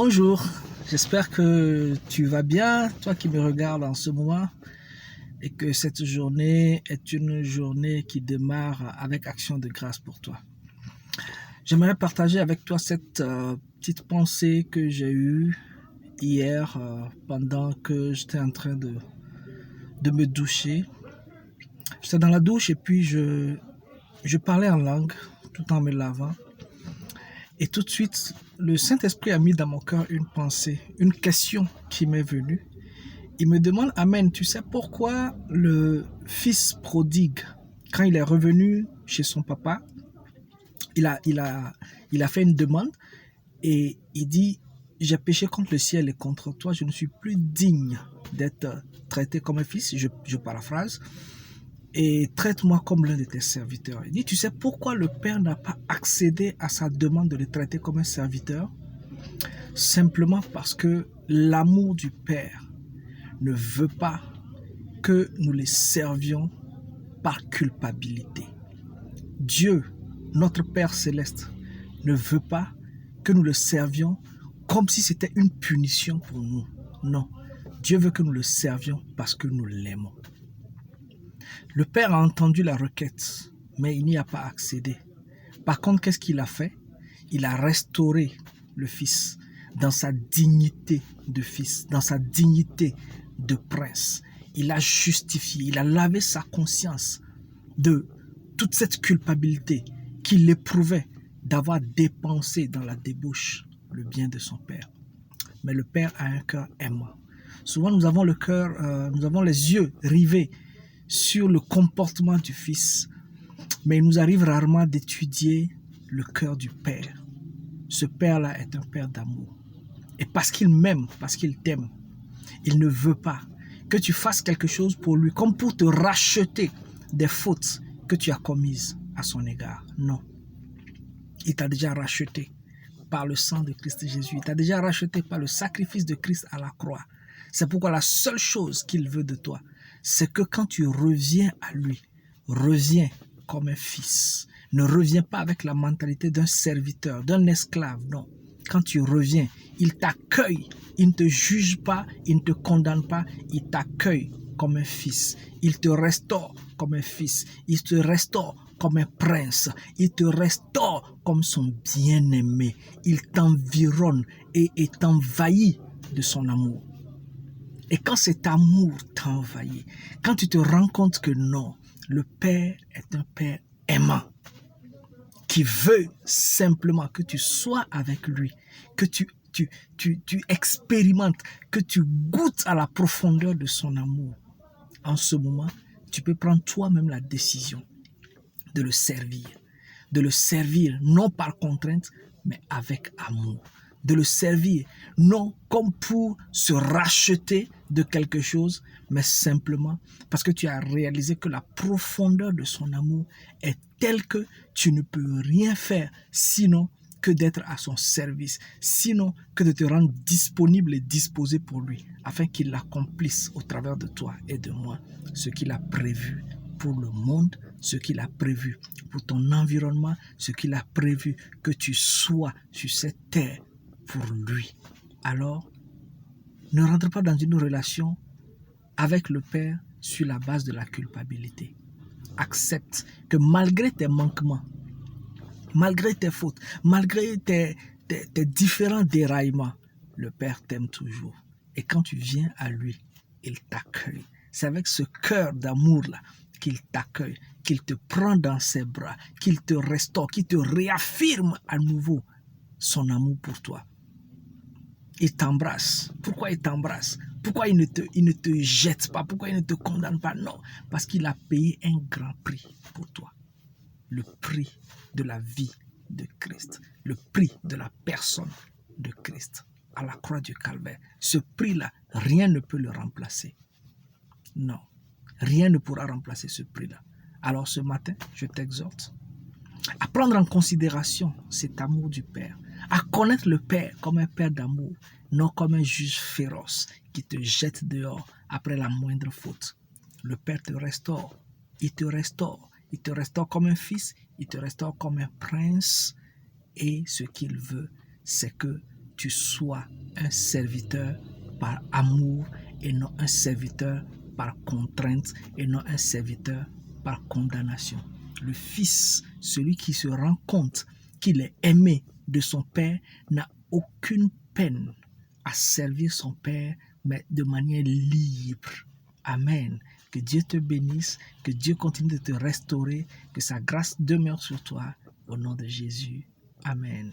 Bonjour, j'espère que tu vas bien, toi qui me regardes en ce moment, et que cette journée est une journée qui démarre avec action de grâce pour toi. J'aimerais partager avec toi cette petite pensée que j'ai eue hier pendant que j'étais en train de me doucher. J'étais dans la douche et puis je parlais en langue tout en me lavant. Et tout de suite, le Saint-Esprit a mis dans mon cœur une pensée, une question qui m'est venue. Il me demande, Amen, tu sais pourquoi le fils prodigue, quand il est revenu chez son papa, il a fait une demande et il dit, j'ai péché contre le ciel et contre toi, je ne suis plus digne d'être traité comme un fils, je paraphrase, et traite-moi comme l'un de tes serviteurs. Il dit, tu sais pourquoi le père n'a pas accédé à sa demande de le traiter comme un serviteur? Simplement parce que l'amour du père ne veut pas que nous les servions par culpabilité. Dieu, notre Père céleste, ne veut pas que nous le servions comme si c'était une punition pour nous. Non, Dieu veut que nous le servions parce que nous l'aimons. Le Père a entendu la requête, mais il n'y a pas accédé. Par contre, qu'est-ce qu'il a fait? Il a restauré le Fils dans sa dignité de fils, dans sa dignité de prince. Il a justifié, il a lavé sa conscience de toute cette culpabilité qu'il éprouvait d'avoir dépensé dans la débauche le bien de son Père. Mais le Père a un cœur aimant. Souvent, nous avons nous avons les yeux rivés sur le comportement du Fils, mais il nous arrive rarement d'étudier le cœur du Père. Ce Père-là est un Père d'amour. Et parce qu'il m'aime, parce qu'il t'aime, il ne veut pas que tu fasses quelque chose pour lui, comme pour te racheter des fautes que tu as commises à son égard. Non. Il t'a déjà racheté par le sang de Christ Jésus. Il t'a déjà racheté par le sacrifice de Christ à la croix. C'est pourquoi la seule chose qu'il veut de toi, c'est que quand tu reviens à lui, reviens comme un fils. Ne reviens pas avec la mentalité d'un serviteur, d'un esclave, non. Quand tu reviens, il t'accueille. Il ne te juge pas, il ne te condamne pas, il t'accueille comme un fils. Il te restaure comme un fils. Il te restaure comme un prince. Il te restaure comme son bien-aimé. Il t'environne et t'envahit de son amour. Et quand cet amour t'envahit, quand tu te rends compte que non, le Père est un Père aimant, qui veut simplement que tu sois avec lui, que tu expérimentes, que tu goûtes à la profondeur de son amour. En ce moment, tu peux prendre toi-même la décision de le servir non par contrainte, mais avec amour, de le servir non comme pour se racheter de quelque chose, mais simplement parce que tu as réalisé que la profondeur de son amour est telle que tu ne peux rien faire sinon que d'être à son service, sinon que de te rendre disponible et disposé pour lui, afin qu'il accomplisse au travers de toi et de moi ce qu'il a prévu pour le monde, ce qu'il a prévu pour ton environnement, ce qu'il a prévu que tu sois sur cette terre pour lui. Alors, ne rentre pas dans une relation avec le Père sur la base de la culpabilité. Accepte que malgré tes manquements, malgré tes fautes, malgré tes différents déraillements, le Père t'aime toujours. Et quand tu viens à lui, il t'accueille. C'est avec ce cœur d'amour-là qu'il t'accueille, qu'il te prend dans ses bras, qu'il te restaure, qu'il te réaffirme à nouveau son amour pour toi. Il t'embrasse. Pourquoi il t'embrasse? Pourquoi il ne te jette pas? Pourquoi il ne te condamne pas? Non, parce qu'il a payé un grand prix pour toi. Le prix de la vie de Christ, le prix de la personne de Christ à la croix du Calvaire. Ce prix-là, rien ne peut le remplacer. Non, rien ne pourra remplacer ce prix-là. Alors ce matin, je t'exhorte à prendre en considération cet amour du Père, à connaître le Père comme un Père d'amour, non comme un juge féroce qui te jette dehors après la moindre faute. Le Père te restaure, il te restaure. Il te restaure comme un fils, il te restaure comme un prince. Et ce qu'il veut, c'est que tu sois un serviteur par amour et non un serviteur par contrainte et non un serviteur par condamnation. Le Fils, celui qui se rend compte qu'il est aimé de son Père, n'a aucune peine à servir son Père, mais de manière libre. Amen. Que Dieu te bénisse, que Dieu continue de te restaurer, que sa grâce demeure sur toi. Au nom de Jésus. Amen.